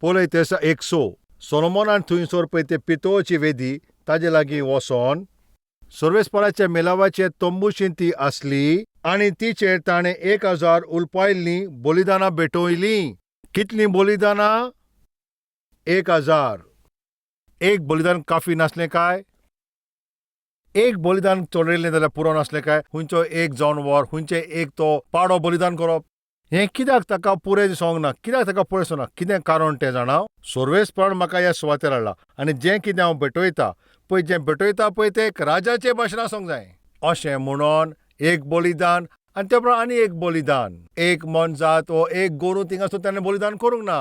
पळय ते एक सो सोलोमोनान थंयसर पळय ते पितोळची वेदी ताजे लागीं वचोन सर्वेस्पराच्या मेलावाचे तंबूशीन ती आसली आनी तिचेर ताणें 1000 उलपायल्लीं बलिदानां भेटोयलीं. कितलीं बलिदानां? 1000. एक बलिदान काफी नासलें काय? एक बलिदान चडयलें जाल्यार पुरो नासलें काय? हुंयचो एक जानवर, हुंयचे एक तो पाडो बलिदान करप. हें कित्याक ताका पुरे दिसोंक ना? कित्याक ताका पुरे दिसना? कितें कारण तें जाणा? सर्वेस्परान म्हाका ह्या सुवातेर हाडला आनी जें कितें हांव भेटयता पळय, जें भेटयता पळय तें एक राजाचे भाशेन आसूंक जाय. अशें म्हणून एक बलिदान आनी ते प्रमाण आनी एक बलिदान. एक मनजात वो एक गोरू थिंगासर ताणें बलिदान करूंक ना.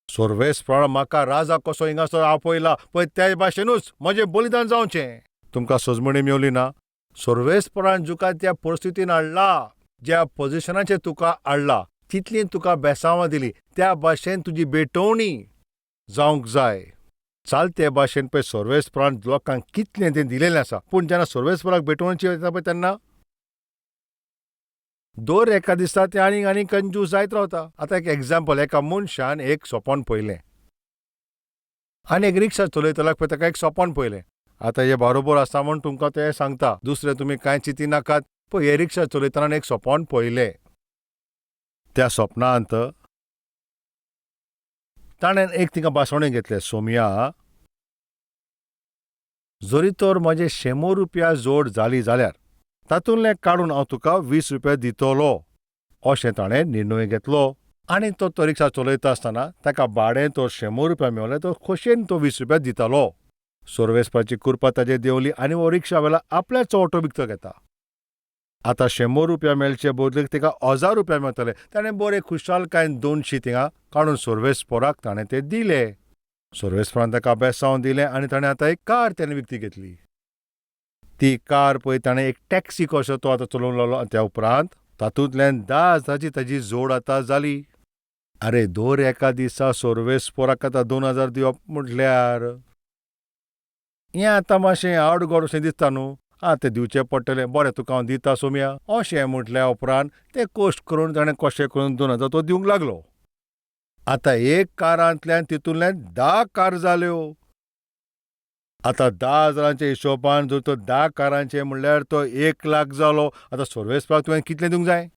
सर्वेस्परान म्हाका राजा कसो हिंगासर आपयला पळय त्या भाशेनूच म्हजें बलिदान जावचें. तुमकां सजमणी मेवली ना? सर्वेस्परान तुका त्या परिस्थितीन हाडला, ज्या पोजिशनाचेर तुका हाडला, तितली तुका बेसांवां दिली, त्या भाशेन तुजी भेटवणी जावंक जाय. चालते भाशेन पळय सर्वेस्परान लोकांक कितलें तें दिलेलें आसा, पूण जेन्ना सर्वेस्पराक भेटवणची येता पळय तेन्ना दर एका दिसा ते आनी कंजूस जायत रावता. आतां एक एग्जाम्पल, एका मनशान एक सोपन पळयलें आनी एक रिक्षा चलयतल्याक पळय ताका एक सोपन पळयलें. आतां हे बरोबर आसा म्हूण तुमकां तें सांगता, दुसरें तुमी कांय चिंती नाकात. पळय हे रिक्षा चलयतना एक सोपन पळयलें. त्या सपनांत ताणें एक थिंगा भासवणें घेतलें, सोमया, जरी तर म्हजे 100 रुपया जोड जाली जाल्यार तातूंतलें काडून हांव तुका 20 रुपया दितलो. अशें ताणें निर्णय घेतलो. आनी तो रिक्षा चलयता आसतना ताका भाडें तो 100 रुपया मेवलें, तो खोशयेन तो 20 रुपया दितालो. सर्वेस्पराची कृपा ताजेर देंवली आनी हो रिक्षावालो आपल्याचो ऑटो विकतो घेता. आतां 100 रुपया मेळचे बदलेक ताका 1000 रुपया मेळटले. ताणें बरें खुशालकायेन 200 थिंगा काडून सर्वेस्पराक ताणें ते दिले. सर्वेस्परान ताका बेसांव दिलें आनी ताणें आतां एक कार ताणें विकती घेतली. ती कार पळय ताणें एक टॅक्सी कसो तो आतां चलोवंक लागलो. त्या उपरांत तातूंतल्यान 10,000ची ताजी जोड आतां जाली. आरे दर एका दिसा सर्वेस्पराक आतां 2000 दिवप म्हटल्यार हें आतां मातशें आवडगोड अशें दिसता न्हू. तें दिवचें पडटलें. बरें, तुका हांव दिता सोमया. अशें म्हटल्या उपरांत ते कश्ट करून ताणें कशें करून 2000 तो दिवंक लागलो. आतां एक कारांतल्यान तितूंतल्यान 10 कार जाल्यो. आतां 10,000च्या हिशोबान जर तो 10 कारांचे म्हणल्यार तो 1,00,000 जालो. आतां सर्वेस्पराक तुवें कितलें दिवंक जाय?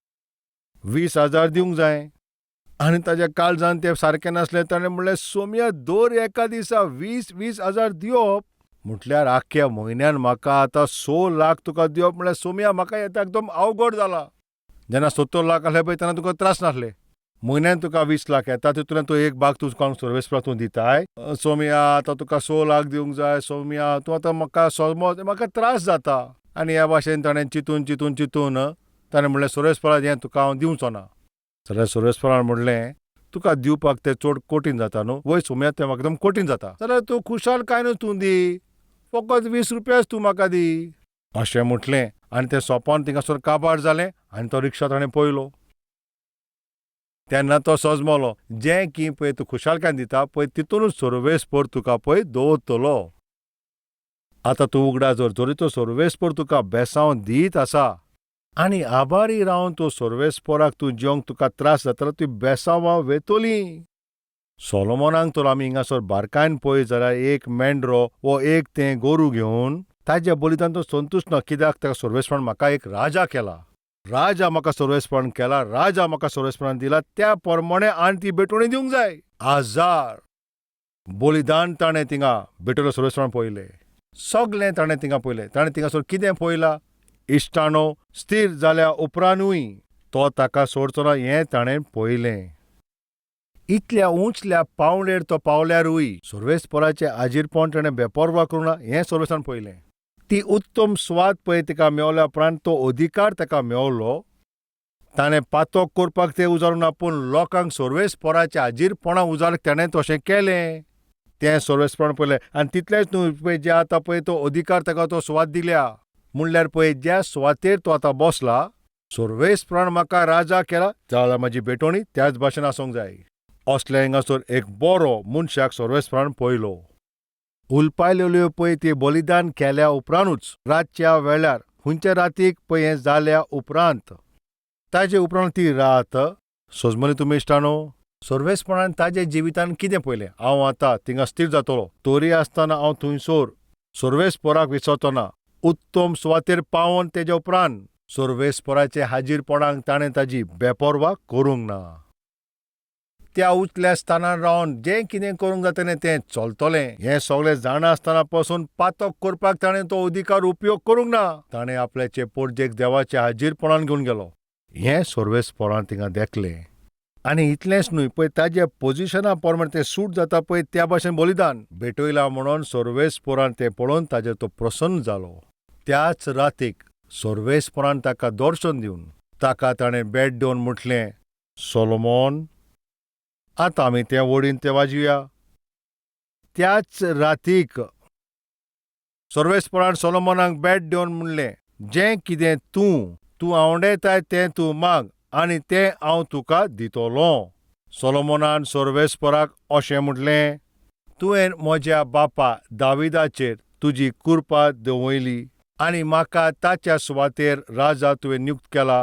20,000 दिवंक जाय. आनी ताच्या काळजान तें सारकें नासलें. ताणें म्हणलें, सोमया, दर एका दिसा 20,000 दिवप म्हटल्यार आख्या म्हयन्यान म्हाका आतां 6,00,000 तुका दिवप म्हळ्यार सोमया म्हाका येता एकदम अवघड जाला. जेन्ना 70,00,000 आहले पळय तेन्ना तुका त्रास नासले. म्हयन्यान तुका 20,00,000 येता, तितूंतल्यान तो एक भाग तुका सर्वेस्पराक तूं दिताय. सोमया, आतां तुका 6,00,000 दिवंक जाय. सोमया, तूं आतां म्हाका समज म्हाका त्रास जाता. आनी ह्या भाशेन ताणें चिंतून ताणें म्हणलें, सर्वेस्परा हें तुका हांव दिवचो ना. जाल्यार सर्वेस्परान म्हणलें, तुका दिवपाक तें चड कठीण जाता न्हू. वय सोमया, तें म्हाका एकदम कठीण जाता. जाल्यार तूं खुशालकायेन तूं दी, फकत 20 रुपयाच तूं म्हाका दी. अशें म्हटलें आनी तें सोपन थिंगासर काबार जालें आनी तो रिक्षा ताणें पळयलो. तेन्ना तो सजमलो, जें की पळय तूं खुशालकायेन दिता पळय तितूनच सर्वेस्पर तुका पळय दवरतलो. आतां तूं उगडा, जरी तो सर्वेस्पर तुका बेसांव दीत आसा आनी आभारी रावन तो सर्वेस्पराक तूं जेवंक तुका त्रास जातलो, ती बेसांवां वेतोलीं. सोलोमोनाक तर आमी हिंगासर बारकायन पळय जाल्यार एक मेंढरो वो एक तें गोरू घेवन ताजें बलिदान तो संतुश्ट ना. कित्याक ताका सर्वेस्परान म्हाका एक राजा केला. राजा म्हाका सर्वेस्परान केला, राजा म्हाका सर्वेस्परान दिला, त्या प्रमाणें आनी ती भेटवणी दिवंक जाय. 1000 बलिदान ताणें थिंगा भेटयलो सर्वेस्परान पळयलें. सगलें ताणें थिंगा पळयलें. ताणें थिंगासर कितें पळयलां? इश्टानो, स्थिर जाल्या उपरांतूय तो ताका सोडचो ना हें ताणें पळयलें. इतल्या उंचल्या पावंडेर तो पावल्यारूय सर्वेस्पराचें आजीरपण ताणें बेपरवा करूं ना हें सर्वेस्परान पळयलें. ती उत्तम स्वाद पळय तिका मेवल्या उपरांत तो अधिकार ताका मेवलो. ताणें पातोक करपाक तें उजारूं ना, पूण लोकांक सर्वेस्पराच्या आजीरपणा उजारक ताणें तशें केलें. तें सर्वेस्परान पळयलें. आनी तितलेंच न्हू पळय, जे आतां पळय तो अधिकार ताका तो स्वाद दिल्या म्हणल्यार पळय ज्या सुवातेर तो आतां बसला, सर्वेस्परान म्हाका राजा केला जाल्यार म्हजी भेटवणी त्याच भाशेन आसूंक जाय. असल्या हिंगासर एक बरो मनशाक सर्वेस्परान पळयलो. उलपायलेल्यो पळय ती बलिदान केल्या उपरांतूच रातच्या वेळार खंयच्या रातीक पळय हें जाल्या उपरांत ताजे उपरांत ती रात सजमली तुमी इश्टानो सर्वेस्पणान ताजे जिवितान कितें पयलें? हांव आतां थिंगा स्थिर जातलो, तोरी आसतना हांव थंयसर सर्वेस्पराक विसरचो ना. उत्तम सुवातेर पावोन तेजे उपरांत सर्वेस्पराचे हाजीरपणाक ताणें ताजी बेपरवा करूंक ना. त्या उचल्या स्थानार रावन जें कितें करूंक जातालें तें चलतलें हें सगळें जाणा आसतना पासून पातक करपाक ताणें तो अधिकार उपयोग करूंक ना. ताणें आपल्याचे पोरजेक देवाच्या हाजीरपणान घेवन गेलो. हें सर्वेस्परान थिंगा देखलें. आनी इतलेंच न्हय, पळय ताजे पोजिशना प्रमाण तें सूट जाता पळय त्या भाशेन बलिदान भेटयलां म्हणून सर्वेस्परान तें पळोवन ताजेर तो प्रसन्न जालो. त्याच रातीक सर्वेस्परान ताका दर्शन दिवन ताका ताणें भेट दिवन म्हटलें, सोलोमोन, आतां आमी तें वडीन तें वाजयुया. त्याच रातीक सर्वेस्परान सोलोमोनाक भेट दिवन म्हणलें, जें कितें तूं आवडटाय तें तूं माग आनी तें हांव तुका दितलो. सोलोमोनान सर्वेस्पराक अशें म्हटलें, तुवें म्हज्या बापा दाविदाचेर तुजी कृपा दवयली आनी म्हाका ताच्या सुवातेर राजा तुवें नियुक्त केला.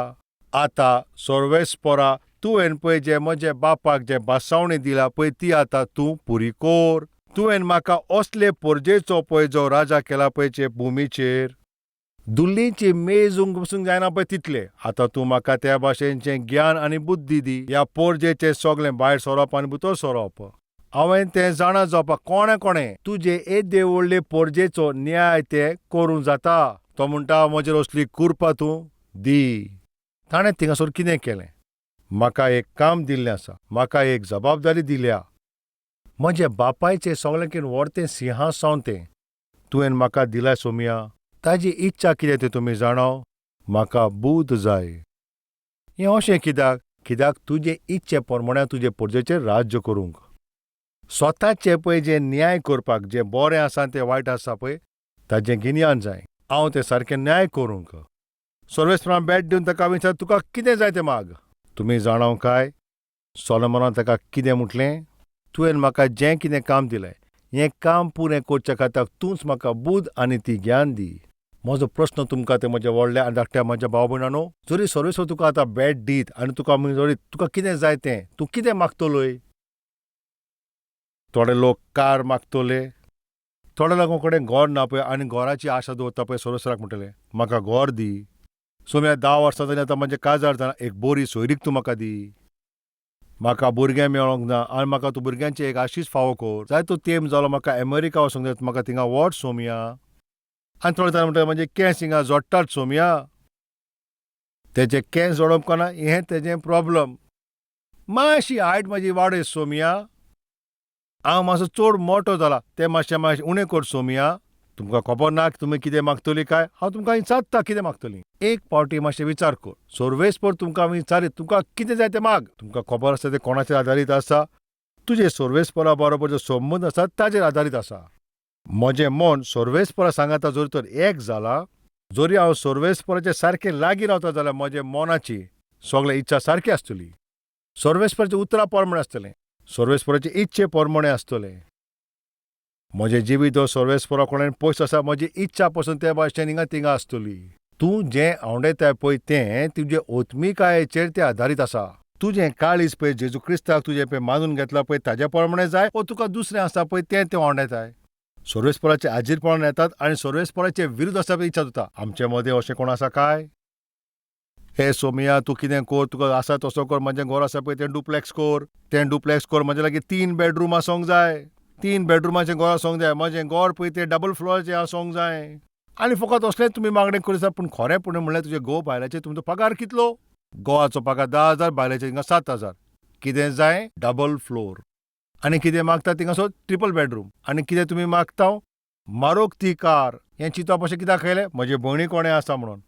आतां सर्वेस्परा, तुवें पळय जे म्हज्या बापाक जे बासावणी दिला पळय ती आतां तूं पुरी कोर. तुवें म्हाका असले पोरजेचो पळय जो राजा केला पळय भुमीचेर. दुल्लीची मेज बसूंक जायना पळय तितले. आतां तूं म्हाका त्या भाशेचें ज्ञान आनी बुद्धी दी. ह्या पोरजेचें सगळें भायर सरप आनी भितर सरप हांवें तें जाणा जावपाक कोणें तुजे येदे व्हडले पोरजेचो न्याय तें करूं जाता. तो म्हणटा, म्हजेर असली कृपा तूं दी. ताणें थिंगासर कितें केलें? म्हाका एक काम दिल्लें आसा, म्हाका एक जबाबदारी दिल्या. म्हजे बापायचें सगळें कितें व्हडतें सिंहासन तें तुवें म्हाका दिलां सोमिया. ताजी इच्छा कितें तें तुमी जाणो? म्हाका बूद जाय. हें अशें कित्याक तुजे इच्छे प्रमाणे तुजे पोरजेचेर राज्य करूंक. स्वताचें पळय जें न्याय करपाक जें बरें आसा तें वायट आसा पळय ताजें गिन्यान जाय. हांव तें सारकें न्याय करूंक. सर्वेस्परान भेट दिवन ताका विचार, तुका कितें जाय तें माग. तुमी जाणो काय सोलोमोनान ताका कितें म्हटलें? तुवें म्हाका जें कितें काम दिलें हें काम पुरें करचे खातीर तूंच म्हाका बूद आनी ती ज्ञान दी. म्हजो प्रस्न तुमकां ते म्हज्या व्हडल्या आनी धाकट्या म्हज्या भाव भयणांनो, जरी सर्वेस्वर तुका आतां भेट दीत आनी तुका कितें जाय तें तूं कितें मागतलोय? थोडे लोक कार मागतले, थोडे लोकां कडेन घर ना पळय आनी घराची आशा दवरता पळय सर्वेस्वराक म्हणटले, म्हाका घर दी. सोम्या 10 वर्सां जालीं आतां म्हजें काजार जालां, एक बरी सोयरीक तूं म्हाका दी. म्हाका भुरगें मेळोंक ना आनी म्हाका तूं भुरग्यांची एक आशीश फावो कर. जायतो तेंप जालो म्हाका अमेरिका वचूंक जाय, म्हाका थिंगा व्हर सोमिया. आनी थोडे जाण म्हणटा म्हजे केंस हिंगा जोडटात सोमिया. तेजे केंस जोडप ना हें तेजें प्रॉब्लम. मातशी हायट म्हजी वाडय सोमिया. हांव मातसो चड मोठो जाला तें मातशें उणें कर सोमिया. तुमकां खबर ना तुमी कितें मागतली काय? हांव तुमकां विचारता कितें मागतली. एक पावटी मातशें विचार कर. सर्वेस्पर तुमकां विचारीत तुमकां कितें जाय तें माग. तुमकां खबर आसा तें कोणाचेर आदारीत आसा? तुजे सर्वेस्परा बरोबर जो संबंद आसा ताचेर आदारीत आसा. म्हजें मन सर्वेस्परा सांगाता जरी तर एक जाला, जरी हांव सर्वेस्पराचे सारकें लागीं रावता जाल्यार म्हजे मनाची सगळे इच्छा सारकी आसतली. सर्वेस्पराचे उतरां प्रमाणे आसतलें, सर्वेस्पराचे इच्छे प्रमाणे आसतलें. म्हजें जिवीत हो सर्वेस्परा कडेन पयस आसा, म्हजी इच्छा पासून त्या भाशेन हिंगा थिंगा आसतली. तूं जें आवडटाय पळय तें तुजे ओत्मिकायेचेर तें आदारीत आसा. तुजें काळीज पळय जेजू क्रिस्ताक तुजें पळय मानून घेतला पळय ताज्या प्रमाणे जाय, वा तुका दुसरें आसा पळय तें आवडटाय. सर्वेस्पराचे हाजीरपणान येतात आनी सर्वेस्पराचे विरुद्ध आसा पळय इच्छा जाता. आमचे मदें अशें कोण आसा काय? हे सोमिया, तूं कितें कर, तुका आसा तसो कर. म्हजें घर आसा पळय तें डुप्लेक्स कर. म्हजे लागीं 3 बेडरूम आसोंक जाय. 3 बेडरुमाचें घर आसोंक जाय. म्हजें घर पळय तें डबल फ्लोराचें आसोंक जाय. आनी फकत असलेंच तुमी मागणें करिता, पूण खरेंपण म्हणल्यार तुजे घोव बायलाचेर तुमचो पगार कितलो? घोवाचो पगार 10,000, बायलाचेर हिंगा 7,000. कितें जाय? Double floor. आनी कितें मागता थिंगासर? Triple bedroom. आनी कितें तुमी मागता? मारुती कार. हें चिंतप अशें कित्याक केलें? म्हजे भयणी कोणें आसा म्हणून.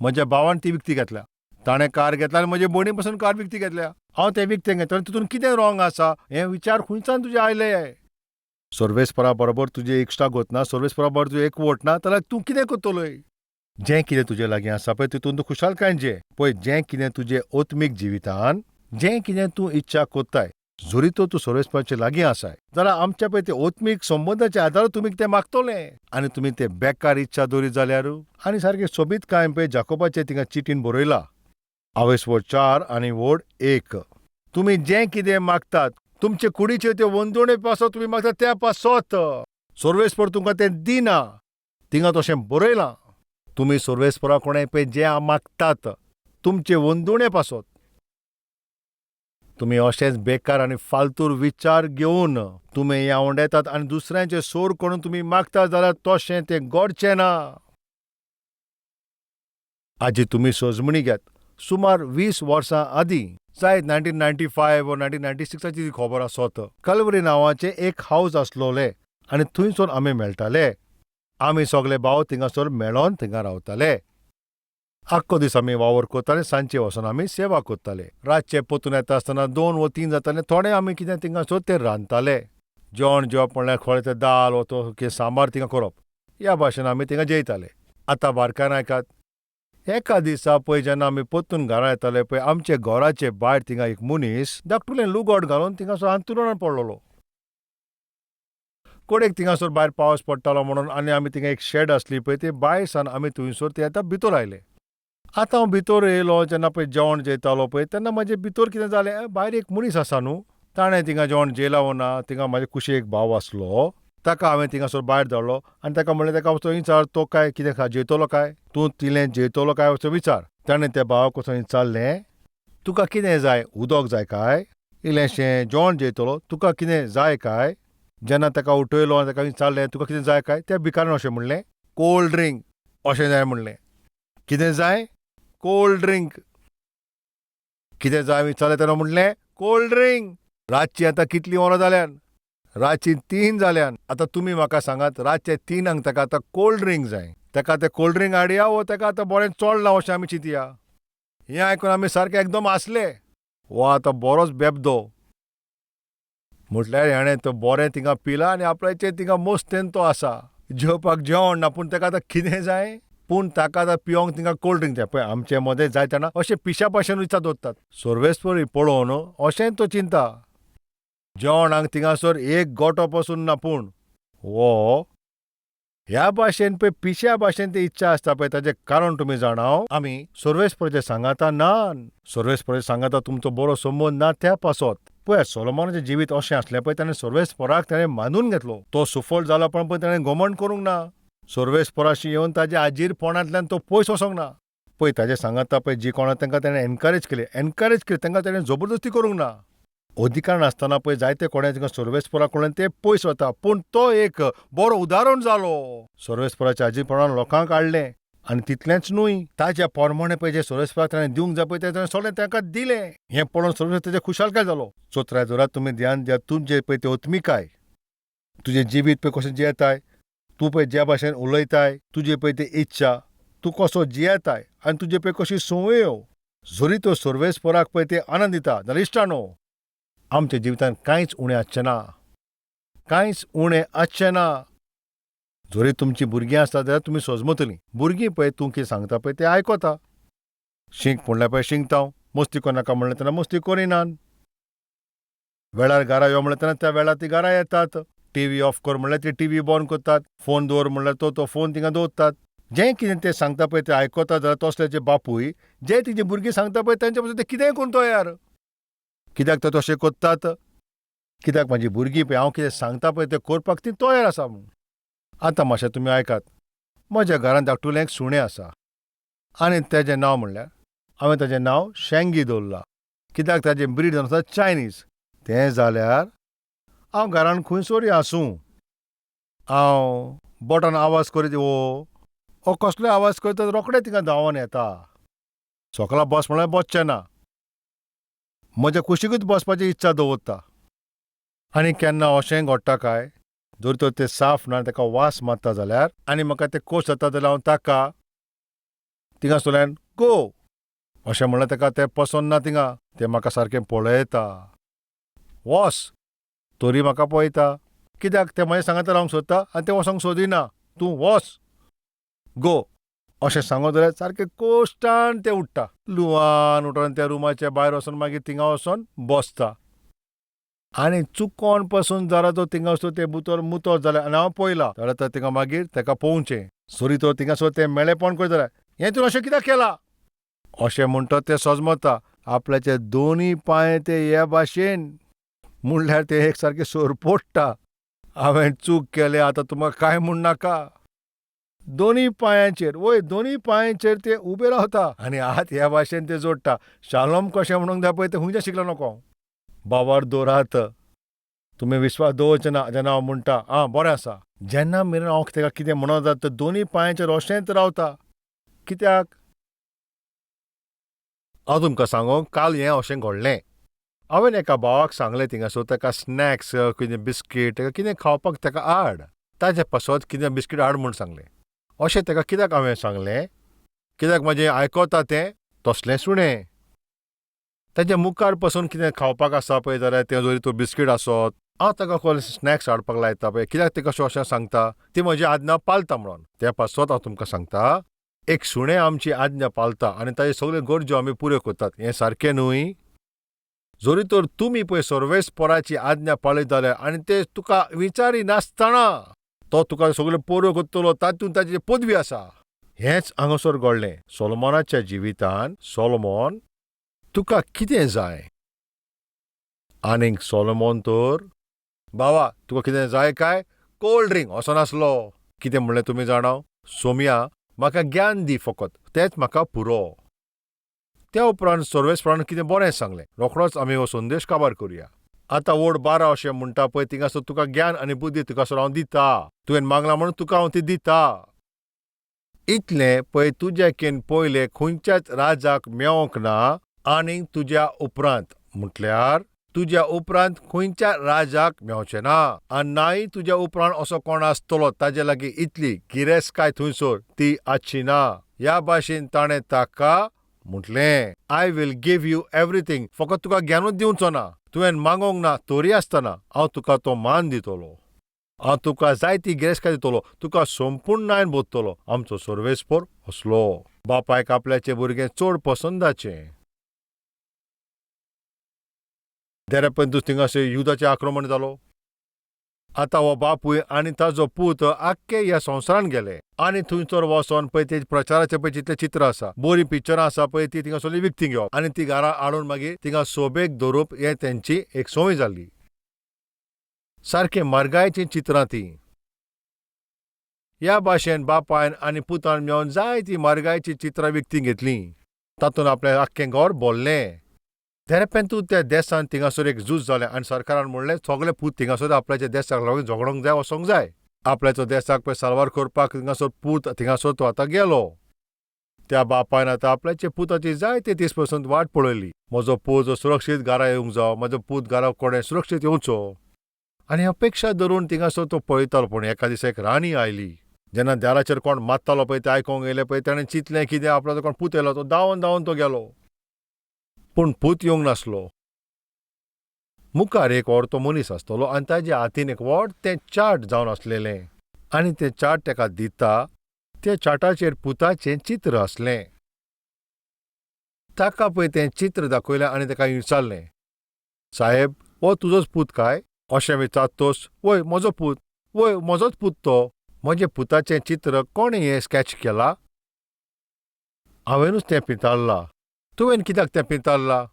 म्हज्या भावान ती विकती घेतल्या. ताणें कार घेतला आनी म्हजे भयणी पासून कार विकती घेतल्या. हांव तें विकतें घेतलें आनी तितून कितें रॉंग आसा? हें विचार खंयच्यान तुजे आयले? सर्वेस्परा बरोबर तुजें इश्टाक वतना, सर्वेस्परा बरोबर तुजें एकवट ना जाल्यार तूं कितें करतलोय? जें कितें तुजे लागीं आसा पळय तितून तूं खुशालकायेन जें पळय, जें कितें तुजें ओत्मीक जिवितान जें कितें तूं इच्छा कोत्ताय, जरी तो तूं सर्वेस्पराचे लागीं आसाय जाल्यार आमच्या पळय ते ओत्मीक संबंदाच्या आदारार तुमी तें मागतलें. आनी तुमी तें बेकार इच्छा दवरीत जाल्यार आनी सारकें सोबीत कांय पळय जाकोबाचें थिंगा चिटीन बरयलां, आवयस वड 4 आनी वड 1. तुम्ही जे कितें मागतात तुमचे कुडीचे त्यो वंदुणे पासत तुम्ही मागतात त्या पासत सर्वेस्पर तुमकां तें दिना. तिंगा तशें बरयलां. तुम्ही सर्वेस्परा कोणें पळय जें मागतात तुमचे वंदुणे पासत. तुम्ही अशेंच बेकार आनी फालतूर विचार घेवन तुमी हें आवडेतात आनी दुसऱ्यांचे सोर करून तुम्ही मागतात जाल्यार तशें तें घडचें ना. आजी तुम्ही सोजमणी घेत. सुमार 20 वर्सां आदीं जायत 1995 वा 1996 ची खबर आसत. कल्वरी नांवाचें एक हावस आसलोलें आनी थंयसर आमी मेळटाले. आमी सगळे भाव थिंगासर मेळोन थिंगा रावताले. आख्खो दीस आमी वावर करताले. सांजचे वचून आमी सेवा करताले. रातचे परतून येता आसतना 2 वा 3 जाताले. थोडे आमी कितें थिंगासर ते रांदताले. जेवण जेवप म्हणल्यार खरें तें दाल वा तो कितें सांबार थिंगा करप ह्या भाशेन आमी थिंगा जेयताले. आतां बारकायन आयकात. एका दिसा पळय जेन्ना आमी परतून घरा येताले पळय आमचे घराचे भायर थिंगा एक मनीस धाकटुलें लुगोट घालून थिंगासर अंथरुणार पडलोलो. कोडेक थिंगासर भायर पावस पडटालो म्हणून आनी आमी थिंगा एक शेड आसली पळय ती भायर सावन आमी थंयसर ते आतां भितर आयले. आतां हांव भितर येयलो जेन्ना पळय जेवण जेयतालो पळय तेन्ना म्हाजे भितर कितें जालें भायर एक मनीस आसा न्हू ताणें थिंगा जेवण जेयलां वो ना थिंगा म्हाजे कुशी एक भाव आसलो ताका हांवें थिंगासर भायर धाडलो आनी ताका म्हणलें ताका वचून विचार तो काय कितें जेयतलो काय तूं तिलें जेयतलो काय वचून विचार. ताणें त्या भावाक वचून विचारलें तुका कितें जाय उदक जाय काय इल्लेंशें जेवण जेयतलो तुका कितें जाय काय. जेन्ना ताका उठयलो आनी ताका विचारलें तुका कितें जाय काय त्या भिकारान अशें म्हणलें कोल्ड ड्रिंक अशें जाय म्हणलें. कितें जाय कोल्ड ड्रिंक. कितें जाय विचारलें तेन्ना म्हणलें कोल्ड ड्रिंक. रातची आतां कितलीं वरां जाल्यान रातची 3 जाल्यान. आतां तुमी म्हाका सांगात रातचे 3 ताका आतां कोल्ड ड्रिंक जाय. ताका तें कोल्ड ड्रिंक हाडया वो ताका आतां बरें चोडलां अशें आमी चिंतया. हें आयकून आमी सारके एकदम हांसले. वो आतां बरोच बेबदो म्हटल्यार हेणें तो बरें थिंगा पिलां आनी आपल्याचेर थिंगा मस्तेन तो आसा. जेवपाक जेवण ना पूण ताका आतां कितें जाय पूण ताका आतां पिवंक थिंगा कोल्ड ड्रिंक जाय. पळय आमचे मदें जाय तेन्ना अशें पिशा भाशेन विचार दवरतात. सर्वेस्परी पळोवन अशें तो चिंता जेवणाक थिंगासर एक गोटो पासून ना पूण वो ह्या भाशेन पळय पिश्या भाशेन ती इच्छा आसता पळय ताचें कारण तुमी जाणाव आमी सर्वेस्पराचे सांगाता नान. सर्वेस्पराचे सांगाता तुमचो बरो संबंद ना त्या पासत. पळय सोलोमोनाचें जिवीत अशें आसलें पळय ताणें सर्वेस्पराक ताणें मानून घेतलो. तो सुफल जाला पण ताणें घमंड करूंक ना. सर्वेस्पराशी येवन ताच्या आजीरपणांतल्यान तो पयस वचोंक ना. पळय ताचे सांगाता पळय जी कोणा तांकां ताणें एनकरेज केली तांकां ताणें जबरदस्ती करूंक ना. अधिकार नासतना पळय जायते कोणे तिका सर्वेस्परा कडल्यान ते पयस वता पूण तो एक बरो उदाहरण जालो. सर्वेस्पराच्या आजीरपणान लोकांक हाडलें आनी तितलेंच न्हय ताच्या पोरमोणें पळय जे सर्वेस्पराक ताणें दिवंक जाय पळय तें ताणें सगळें तांकां दिलें. हें पळोवन सर्वेस्पर तेजे खुशालकाय जालो. चोत्र्या जोरात तुमी ध्यान दियात तुमचे पळय ते आत्मिकाय तुजें जिवीत पळय कशें जियेताय तूं पळय ज्या भाशेन उलयताय तुजी पळय ती इच्छा तूं कसो जियेताय आनी तुजे पळय कशी संवयो जरी तो सर्वेस्पराक पळय ते आनंद दिता जाल्यार इश्टानो आमच्या जिवितांत कांयच उणें आसचें ना. कांयच उणें आसचें ना. जरी तुमचीं भुरगीं आसता जाल्यार तुमी सोजमतलीं. भुरगीं पळय तूं कितें सांगता पळय तें आयकता. शिंक म्हणल्यार पळय शिंकता. मस्ती करनाका म्हणलें तेन्ना मस्ती करिनात. वेळार घरा यो म्हणलें तेन्ना त्या वेळार ती घरा येतात. टीव्ही ऑफ कर म्हणल्यार ती टीव्ही बंद करतात. फोन दवर म्हणल्यार तो फोन थिंगा दवरतात. जें कितें तें सांगता पळय तें आयकता जाल्यार तसलेचे बापूय जे तिची भुरगीं सांगता पळय तांचे पासून ते कितेंय करून तयार. कित्याक ते तशें करतात कित्याक म्हाजी भुरगीं पळय हांव कितें सांगता पळय तें करपाक ती तयार आसा म्हूण. आतां मातशें तुमी आयकात. म्हज्या घरांत धाकटुलें एक सुणें आसा आनी तेजें नांव म्हणल्यार हांवें ताचें नांव शेंगी दवरलां कित्याक ताचें ब्रीड जावन आसा चायनीज. तें जाल्यार हांव घरांत खंयसरूय आसूं हांव बोटान आवाज करीत वो कसलोय आवाज करता रोखडें तिका धांवोन येता. सकाळीं बस म्हणल्यार बसचें ना. म्हज्या कुशीकूच बसपाची इच्छा दवरता. आनी केन्ना अशें घडटा काय जर तर तें साफ ना ताका वास मारता जाल्यार आनी म्हाका तें कोश जाता जाल्यार हांव ताका थिंगासरल्यान गो अशें म्हणल्यार ताका तें पसंद ना थिंगा तें म्हाका सारकें पळयता. वस तरी म्हाका पळयता कित्याक तें म्हाज्या सांगात रावंक सोदता आनी तें वसोंक सोदिना. तूं वस गो अशें सांगो जाल्यार सारकें कोश्टान तें उठटा. लुवान उठोन त्या रुमाच्या भायर वचोन मागीर थिंगा वचोन बसता. आनी चुकोन पासून जाल्यार तो थिंगा वचून ते भितर मुतत जाल्यार आनी हांव पळयलां जाल्यार तर थिंगा मागीर ताका पोवचें. सरी तो थिंगासर तें मेळेपण करता जाल्यार हें तुवें अशें कित्याक केलां अशें म्हणटा तें सोजमता. आपल्याचे दोन्ही पांय ते हे भाशेन म्हणल्यार ते एक सारखे सोरपोडटा. हांवें चूक केले, आतां तुमकां काय म्हूण नाका. दोन्ही पांयांचेर ते उबे रावता आनी हात ह्या भाशेन ते जोडटा. शालोम कशें म्हणूंक जाय पळय तें हुंयचें शिकलो नको. बाबार दवरात. तुमी विस्वास दवरचे ना जेन्ना हांव म्हणटा बरें आसा. जेन्ना मेरेन हांव तेका कितें म्हणत जाता तर दोन्ही पांयांचेर अशेंच रावता. कित्याक? हांव तुमकां सांगूं, काल हें अशें घडलें. हांवें एका भावाक सांगलें थिंगासर ताका स्नॅक्स, कितें बिस्कीट, ताका कितें खावपाक ताका हाड. ताचे पासत कितें बिस्कीट हाड म्हूण सांगलें. अशें ताका कित्याक हांवें सांगलें? कित्याक म्हजें आयकता तें तसलें सुणें. ताच्या मुखार पासून कितें खावपाक आसा पळय जाल्यार तें जरी तो बिस्कीट आसत, हांव ताका खंय स्नॅक्स हाडपाक लायता पळय. कित्याक ताका अशें सांगता? ती म्हजी आज्ञा पाळता म्हणून. त्या पासत हांव तुमकां सांगता, एक सुणें आमची आज्ञा पाळता आनी ताचे सगल्यो गरजो आमी पुऱ्यो करतात. हें सारकें न्हय? जरी तर तुमी पळय सर्वेस्पराची आज्ञा पाळीत जाल्यार आनी ते तुका विचारी नासतना तो तुका सगल्यो पुऱ्यो करतलो, तातूंत ताची पदवी आसा. हेंच हांगासर घडलें. सोलोमोनाच्या जिवितांत. सोलोमोन, तुका कितें जाय? आनीक सोलोमोन तर, बाबा तुका कितें जाय काय? कोल्ड ड्रिंक असो नासलो. कितें म्हणलें तुमी जाणा? सोम्या, म्हाका ज्ञान दी फकत, तेंच म्हाका पुरो. त्या उपरांत सर्वेस्परान कितें बरें सांगलें. रोखडोच आमी हो संदेश काबार करुया. आतां वोड 12 अशें म्हणटा पळय थिंगासर तुका ज्ञान आनी बुद्धी तुकासर हांव दिता. तुवें मागलां म्हणून तुका हांव ती दिता. इतलें पळय तुज्याकेन पयलें खंयच्याच राजाक मेळोंक ना आनीक तुज्या उपरांत म्हटल्यार तुज्या उपरांत खंयच्या राजाक मेळचें ना. आनी नाय तुज्या उपरांत असो कोण आसतलो ताजे लागीं इतली गिरेस्तकाय थंयसर ती आसची ना. ह्या भाशेन ताणें ताका म्हटलें, I will give you everything. फकत तुका ज्ञानूच दिवचो ना. तुवें मागोंक ना तरी आसतना हांव तुका तो मान दितलो. हांव तुका जाय ती गिरेस्तकाय दितलो. तुका संपूर्णायेन बोदतलो. आमचो सर्वेस्पर असलो. बापायक आपल्याचें भुरगें चड पसंदाचें. देरेपंतूस थिंगासर युदाचें आक्रमण जालो. आतां हो बापूय आनी ताजो पूत आख्खे ह्या संवसारान गेले आनी थंयसर वचोन पळय ते प्रचाराचे पळय जितले चित्र आसा, बरीं पिक्चरां आसा पळय ती थिंगासरली विकती घेवप आनी ती घरा हाडून मागीर थिंगा सोबेक दवरप हें तेंची एक संवय जाल्ली. सारकें मारगायेचीं चित्रां तीं. ह्या भाशेन बापायन आनी पुतान मेळोन जायतीं मारगायेचीं चित्रां विकतीं घेतलीं. तातूंत आपलें आख्खें घर भरलें. देरेपेंतू त्या देशांत थिंगासर एक झूज जालें आनी सरकारान म्हणलें सगळे पूत थिंगासर आपल्याच्या देशाक लागून झगडोंक जाय, वचोंक जाय. आपल्याचो देशाक पळय साल्वार करपाक थिंगासर पूत थिंगासर तो आतां गेलो. त्या बापायन आतां आपल्याचे पुताची जायते दीस पासून वाट पळयली. म्हजो पूत सुरक्षीत घरा येवंक जावो, म्हजो पूत घरा कोणें सुरक्षीत येवचो. आनी अपेक्षा धरून थिंगासर तो पळयतालो. पूण एका दिसा एक राणी आयली. जेन्ना दाराचेर कोण मात्तालो पळय तें आयकोंक येयलें पळय ताणें चिंतलें कितें आपलो कोण पूत येयलो तो धांवन धांवन तो गेलो. पूण पूत येवंक नासलो. मुखार एक व्हडलो मनीस आसतलो आनी ताच्या हातीन एक व्हड तें चार्ट जावन आसलेलें आनी तें चार्ट ताका दिता. त्या चार्टाचेर पुताचें चित्र आसलें. ताका पळय तें चित्र दाखयलें आनी ताका विचारलें, साहेब हो तुजोच पूत काय? अशें विचारतोस, वय म्हजो पूत. वय म्हजोच पूत तो. म्हजे पुताचें चित्र कोणें हें स्केच केलां? हांवेनूच तें पितारलां. तुवें कित्याक तें पितारलां?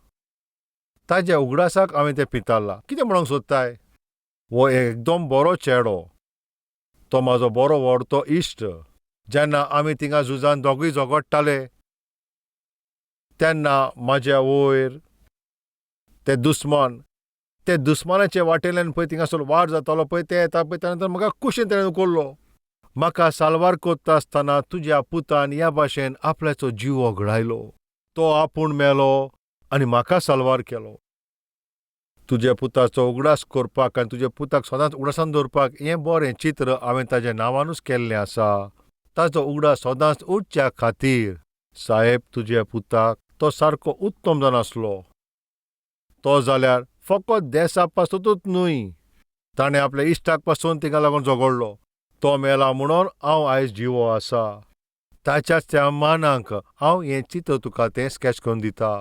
ताज्या उगडासाक हांवें तें पितारलां. कितें म्हणूंक सोदताय? वो एकदम बरो चेडो. तो म्हाजो बरो व्हडतो इश्ट. जेन्ना आमी थिंगा झुजान दोगूय झगडटाले तेन्ना म्हाज्या वयर ते दुस्मानाचे वाटेल्यान पळय थिंगासर वार जातालो पळय ते येता पळय तेन्ना म्हाका कुशीन तेणें उखल्लो. म्हाका साल्वार कोत्ता आसतना तुज्या पुतान ह्या भाशेन आपल्याचो जीव वगडायलो. तो आपूण मेलो आनी म्हाका साल्वार केलो. तुज्या पुताचो उगडास करपाक आनी तुज्या पुताक सदांच उगडासान दवरपाक हें बरें चित्र हांवें ताज्या नांवानूच केल्लें आसा. ताजो उगडास सदांच उरच्या खातीर. साहेब तुज्या पुताक तो सारको उत्तम जावन आसलो. तो जाल्यार फकत देशा पासतूच न्हय, ताणें आपल्या इश्टाक पासून तिका लागून झगडलो. तो मेला म्हणून हांव आयज जिवो आसा. ताच्याच त्या मानाक हांव हें चित्र तुका तें स्केच करून दिता.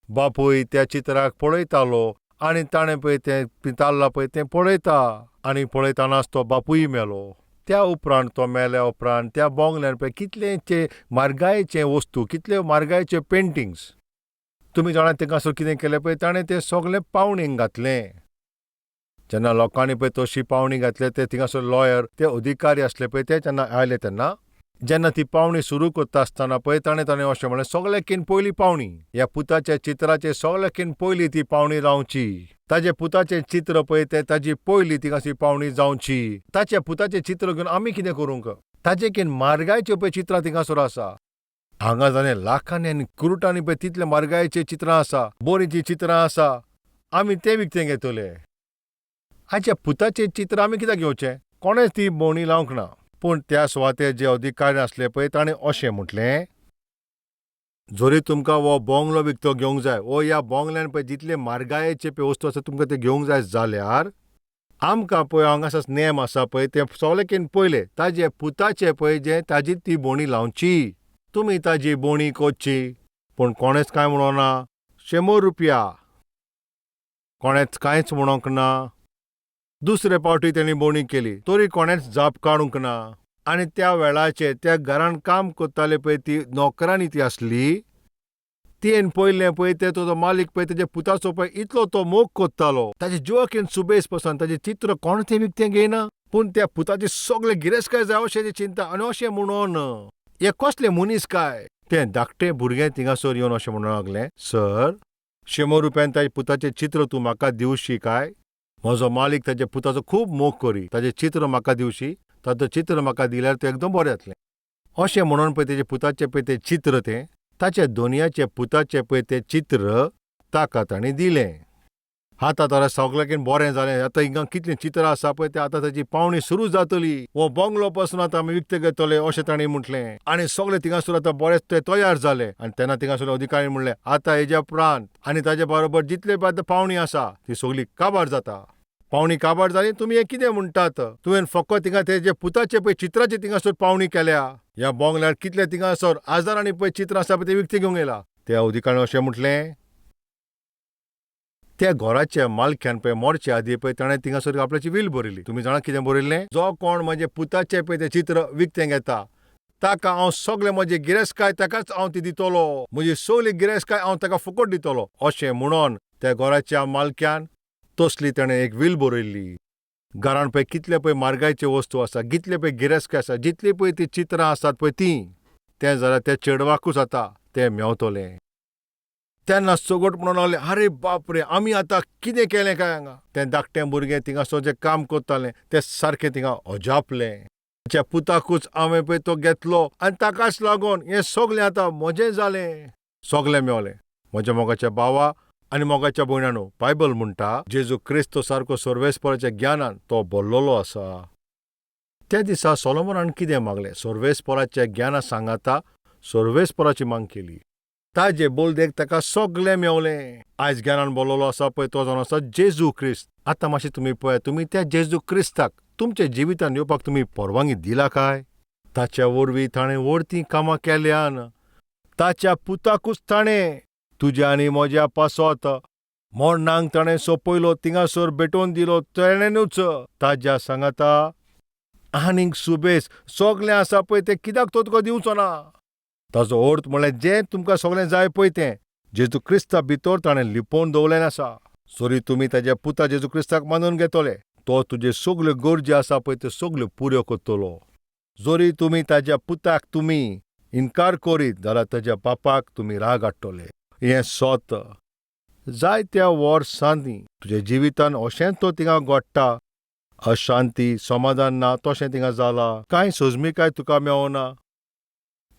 बापूय त्या चित्राक पळयतालो आनी ताणें पळय तें पितारलां पळय तें पळयता आनी पळयतानाच तो बापूय मेलो. त्या उपरांत तो मेल्या उपरांत त्या बोंगल्यान पळय कितलेचे मारगायेचे वस्तू, कितले मारगायेचे पेंटिंग्स. तुमी जाणा तेंकां कितें केलें पळय, ताणें तें सगलें पावणेक घातलें. जेन्ना लोकांनी पळय तशी पावणी घातले, ते थिंगासर लॉयर, ते अधिकारी आसले पळय, ते जेन्ना आयले तेन्ना जेन्ना ती पावणी सुरू करता आसतना पळय ताणें अशें म्हणलें, सगळ्याकीन पयली पावणी, ह्या पुताच्या चित्राचे सगळ्याकीन पयली ती पावणी रावची. ताजे पुताचें चित्र पळय तें ताजी पयली थिंगासी पावणी जावची. ताच्या पुताचें चित्र घेवन आमी कितें करूंक? ताजेकीन मारगायचें पळय चित्रां थिंगासर आसा. हांगा जालें लाखांनी आनी कुरुटांनी पळय तितले मारगायेचीं चित्रां आसा, बरींचीं चित्रां आसा. आमी तें विकतें घेतले. हाच्या पुताचें चित्र आमी कित्याक घेवचें? कोणेच ती भोंवणी लावंक ना. पूण त्या सुवातेर जे अधिकारी आसले पळय ताणें अशें म्हटलें, जरी तुमकां हो बोंगलो विकतो घेवंक जाय, वो ह्या बोंगल्यान पळय जितले मारगायेचे पळय वस्तू आसा तुमकां ते घेवंक जाय जाल्यार आमकां पळय हांगासर नेम आसा पळय ते सगळेकीन पयले ताजे पुताचे पळय जे ताजी ती भोंवणी लावची. तुमी ताजी भोंवणी करची. पूण कोणेच कांय म्हणना. 100 रुपया. कोणेच कांयच म्हणोंक ना. दुसरे फावटी तेणी भोंवणी केली, तरी कोणेच जाप काडूंक ना. आनी त्या वेळाचेर त्या घरान काम करताले पळय ती नोकरांनी ती आसली, तियेन पयलें पळय ते तो मालीक पळय तेजे पुताचो पळय इतलो तो मोग कोत्तालो. ताजे जिवाकीन सुबेज पसन ताजें चित्र कोण तें विकतें घेयना. पूण त्या पुताचे सगळे गिरेस्ताय जाय अशें चिंता. आनी अशें म्हणून हे कसले मनीस काय? तें धाकटें भुरगें थिंगासर येवन अशें म्हणूंक लागलें, सर, 100 रुपयान ताजे पुताचें चित्र तूं म्हाका दिवशी काय? म्हजो मालीक ताजे पुताचो खूब मोग करी. ताजें चित्र म्हाका दिवशी. ताचें चित्र म्हाका दिल्यार तें एकदम बरें जातलें. अशें म्हणून पळय तेजे पुताचें पळय तें चित्र तें ताचे दोनयाचे पुताचें पळय तें चित्र ताका ताणें दिलें. आतां तर सगळ्याकीन बरें जालें. आतां हिंगा कितलीं चित्रां आसा पळय तें आतां ताची पावणी सुरू जातली. हो बोंगलो पासून आतां आमी विकते घेतले अशें ताणें म्हटलें. आनी सगळे थिंगासर आतां बरेंच ते तयार जाले. आनी तेन्ना थिंगासर अधिकाऱ्यान म्हणलें, आतां हेज्या उपरांत आनी ताजे बरोबर जितले पळय पावणी आसा ती सगळी काबार जाता. पावणी काबार जाली. तुमी हें कितें म्हणटात? तुवें फकत थिंगा तेजे पुताचे पळय चित्राची थिंगासर पावणी केल्या. ह्या बोंगल्यार कितले थिंगासर आजारांनी पळय चित्रां आसा पळय ते विकते घेवंक येयला. त्या अधिकाऱ्यान अशें म्हटलें, त्या घराच्या मालक्यान पळय मोडचे आदी पळय ताणें थिंगासर आपल्याची वील बरयली. तुमी जाणा कितें बरयल्लें? जो कोण म्हजे पुताचें पळय तें चित्र विकतें घेता ताका हांव सगळे म्हजे गिरेस्ताय ताकाच हांव ती दितलो. म्हजी सगळी गिरेस्ताय हांव ताका फुकट दितलो. अशें म्हणून त्या घराच्या मालक्यान तसली ताणें एक वील बरयल्ली. घरान पळय कितले पळय मारगायचे वस्तू आसा, कितले पळय गिरेस्ताय आसा, जितली पळय ती चित्रां आसात पळय तीं, तें जाल्यार त्या चेडवाकूच आतां तें मेवतलें. तेन्ना चोगोट म्हणून लागलें, आरे बाप रे, आमी आतां कितें केलें काय हांगा? तें धाकटें भुरगें थिंगासर जें काम करतालें तें सारकें थिंगा अजापलें. ताच्या पुताकूच हांवें पळय तो घेतलो आनी ताकाच लागून हें सगलें आतां म्हजें जालें. सगलें मेवलें. म्हज्या मोगाच्या भावा आनी मोगाच्या भयणानो, बायबल म्हणटा जेजू क्रिस्त सारको सर्वेस्पराच्या ज्ञानान तो भरलेलो आसा. त्या दिसा सोलोमोनान कितें मागलें? सर्वेस्पराच्या ज्ञाना सांगाता सर्वेस्पराची मांग केली. ताजे बोलदेक ताका सगलें मेवलें. आयज ज्ञानान भरलेलो आसा पळय तो जावन आसा जेजू क्रिस्त. आतां मातशें तुमी पळय, तुमी त्या जेजू क्रिस्ताक तुमच्या जिवितान येवपाक तुमी परवानगी दिला काय? ताच्या वरवीं ताणें व्हडतीं कामां केल्यान ताच्या पुताकूच ताणें तुज्या आनी म्हज्या पासत मरणांक ताणें सोपयलो, थिंगासर भेटोवन दिलो. ताणेंनूच ताज्या सांगाता आनीक सुबेज सगलें आसा पळय तें कित्याक तो तुका दिवचो ना? ताचो अर्थ म्हळ्यार जें तुमकां सगलें जाय पळय तें जेजू क्रिस्ता भितर ताणें लिपोवन दवरलें आसा. जरी तुमी ताच्या पुता जेजू क्रिस्ताक मानून घेतले, तो तुजे सगल्यो गरजी आसा पळय त्यो सगल्यो पुऱ्यो करतलो. जरी तुमी ताच्या पुताक तुमी इन्कार करीत जाल्यार ताच्या बापाक तुमी राग हाडटले. हें सत. जायत्या वर्सांनी तुज्या जिवितान अशेंच तो थिंगा घडटा. अशांती, समाधान ना तशें थिंगा जालां. कांय सोजमीकाय तुका मेवना.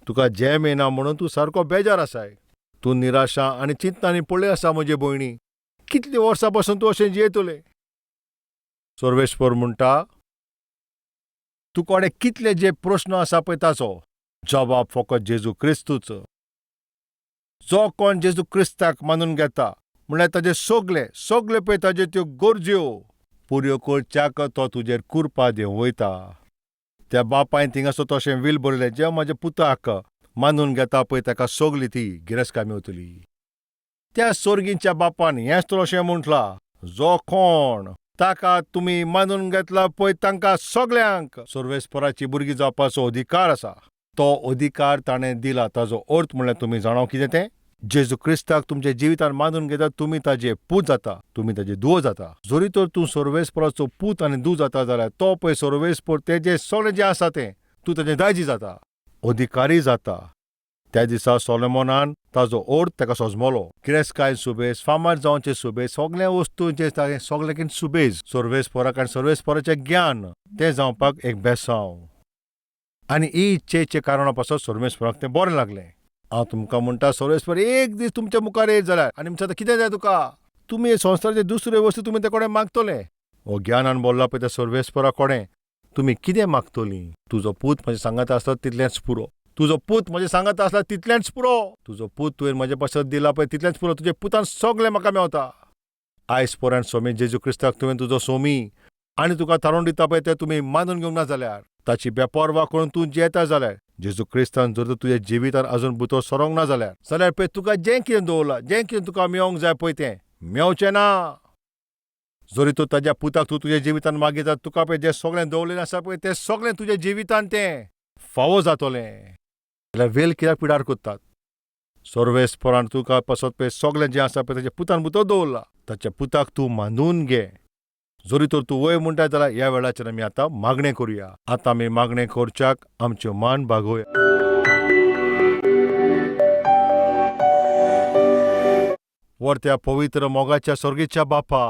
तुका जेम येना म्हणून तूं सारको बेजार आसाय. तूं निराशा आनी चिंतांनी पडले आसा म्हजे भयणी. कितलीं वर्सां पासून तूं अशें जियेतलें? सर्वेस्पर म्हणटा, तुकोडे कितले जे प्रस्न आसा पळय ताचो जबाब फकत जेजू क्रिस्तूच. जो कोण जेजू क्रिस्ताक मानून घेता म्हळ्यार ताजे सगळे पळय ताजे त्यो गरज्यो पुऱ्यो करच्याक तो तुजेर कृपा दिवं वयता. त्या बापायन थिंगासर तशें वील बरयलें, जे म्हज्या पुताक मानून घेता पळय ताका सगली ती गिरेस्ताय मेवतली. त्या सोर्गींच्या बापान हेंच तर अशें म्हटलां, जो कोण ताका तुम्ही मानून घेतला पळय तांकां सगल्यांक सर्वेस्पराची भुरगीं जावपाचो अधिकार आसा. तो अधिकार ताणें दिला. ताजो अर्थ म्हणल्यार तुमी जाणो कितें तें? जेजू क्रिस्ताक तुमच्या जिवितान मानून घेतात तुमी ताजे पूत जाता, तुमी ताजे धुव जाता. जरी तर तूं सर्वेस्पराचो पूत आनी धुव जाता जाल्यार तो पळय सर्वेस्पर तेजें सगळें जें आसा तें तूं ताजें दायजी जाता, अधिकारी जाता. त्या दिसा सोलोमोनान ताजो अर्थ ताका सोजमलो. गिरेस्तकाय सुबेज, फामाद जावचे सुबेज, सगळ्या वस्तू जे सगळ्याकीन सुबेज सर्वेस्पराक आनी सर्वेस्पराचें ज्ञान तें जावपाक एक बेसांव. आनी ही इच्छेचें कारणा पासत सर्वेस्पराक तें बरें लागलें. हांव तुमकां म्हणटा सर्वेस्पर एक दीस तुमच्या मुखार येत जाल्यार आनी म्हणटा कितें जाय तुका, तुमी संवसाराचे दुसरे वस्तू तुमी ते कोणें मागतले. हो ज्ञानान बोल्ला पळय त्या सर्वेस्परा कोणें तुमी कितें मागतलीं. तुजो पूत म्हजें सांगता आसता तितलेंच पुरो. तुजो पूत म्हजें सांगता आसता तितलेंच पुरो. तुजो पूत तुवें म्हजे पासत दिला पळय तितलेंच पुरो. तुजे पुतान सगळें म्हाका मेवता. आयज पर्यंत सोमी जेजू क्रिस्ताक तुवें तुजो सोमी आनी तुका थारोवन दिता पळय तें तुमी मानून घेवंक ना जाल्यार, ताची बेपर्वा करून तूं जेता जाल्यार, जेजू क्रिस्तान जर तुज्या जिवितान अजून भितर सरोंक ना जाल्यार पळय तुका जें कितें दवरलां, जें कितें तुका मेळोंक जाय पळय तें मेवचें ना. जरी तूं ताज्या पुताक तूं तुज्या जिवितान मागिता तुका पळय जें सगळें दवरलेलें आसा पळय तें सगळें तुज्या जिवितान तें फावो जातलें. जाल्यार वेल कित्याक पिडार कोत्तात. सर्वेस्परान तुका पासत पळय सगळें जें आसा पळय ताच्या पुतान भितर दवरलां. ताच्या पुताक तूं मानून घे. जरी तर तूं वय म्हणटा जाल्यार ह्या वेळाचेर आमी आतां मागणें करुया. आतां आमी मागणें करच्याक आमच्यो मान बागोवया. वर्त्या पवित्र मोगाच्या स्वर्गीच्या बापा,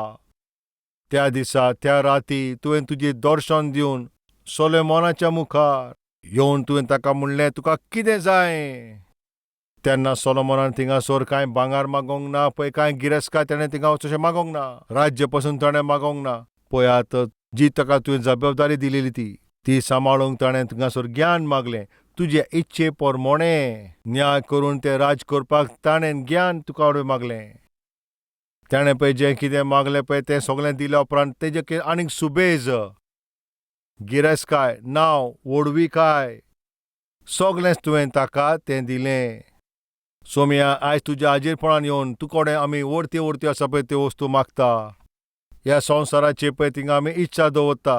त्या दिसा त्या राती तुवें तुजी दर्शन दिवन सोलोमोनाच्या मुखार येवन तुवें ताका म्हणलें तुका कितें जाय. तेन्ना सोलोमोनान थिंगासर कांय भांगार मागोंक ना पळय, कांय गिरेस्तकाय ताणें थिंगा तशें मागोंक ना, राज्य पासून ताणें मागोंक ना. पळय आतां जी ताका तुवें जबाबदारी दिलेली ती सांबाळूंक ताणें थिंगासर ज्ञान मागलें. तुजे इच्छे पोरमोणें न्याय करून तें राज करपाक ताणें ज्ञान तुका मागलें. ताणें पळय जें कितें मागलें पळय तें सगळें दिल्या उपरांत तेजे आनीक सुबेज गिरेस्तकाय, नांव, व्हडवीकाय सगळेंच तुवें ताका तें दिलें. सोमया आयज तुज्या हाजीरपणान येवन तूं कोणें आमी व्हडत्यो आसा पळय त्यो वस्तू मागता. ह्या संवसाराची पळय थिंगा आमी इच्छा दवरता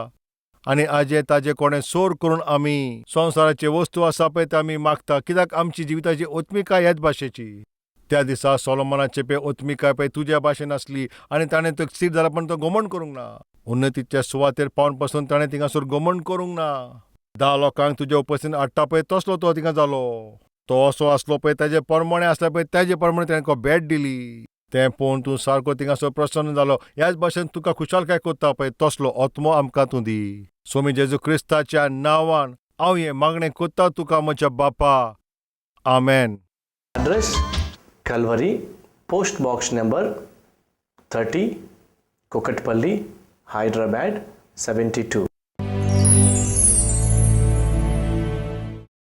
आनी आजे ताजे कोणें सोर करून आमी संवसाराचे वस्तू आसा पळय ते आमी मागता. कित्याक आमची जिविताची ओत्मिकाय ह्याच भाशेची. त्या दिसा सोलोमोनाचे पळय ओत्मिकाय पळय तुज्या भाशेन आसली आनी ताणें तो स्थिर जाला पण तो घमंड करूंक ना. उन्नतीच्या सुवातेर पावन पासून ताणें थिंगासर घमंड करूंक ना. 10 लोकांक तुज्या उपस्थितीन हाडटा पळय तसलो तो थिंगा जालो. तो असो आसलो पळय ताजे परमणे आसले पळय ताजे परमणे ताणें भेट दिली. तें पळोवन तूं सारको थिंगासर प्रसन्न जालो. ह्याच भाशेन तुका खुशालकाय कोत्ता पळय तसलो आत्मो आमकां तूं दी. स्वामी जेजू क्रिस्ताच्या नांवान हांव हें मागणें कोत्ता तुका म्हज्या बापा. आमेन. Address Calvary, Post Box number 30, Kokatpalli, Hyderabad 72.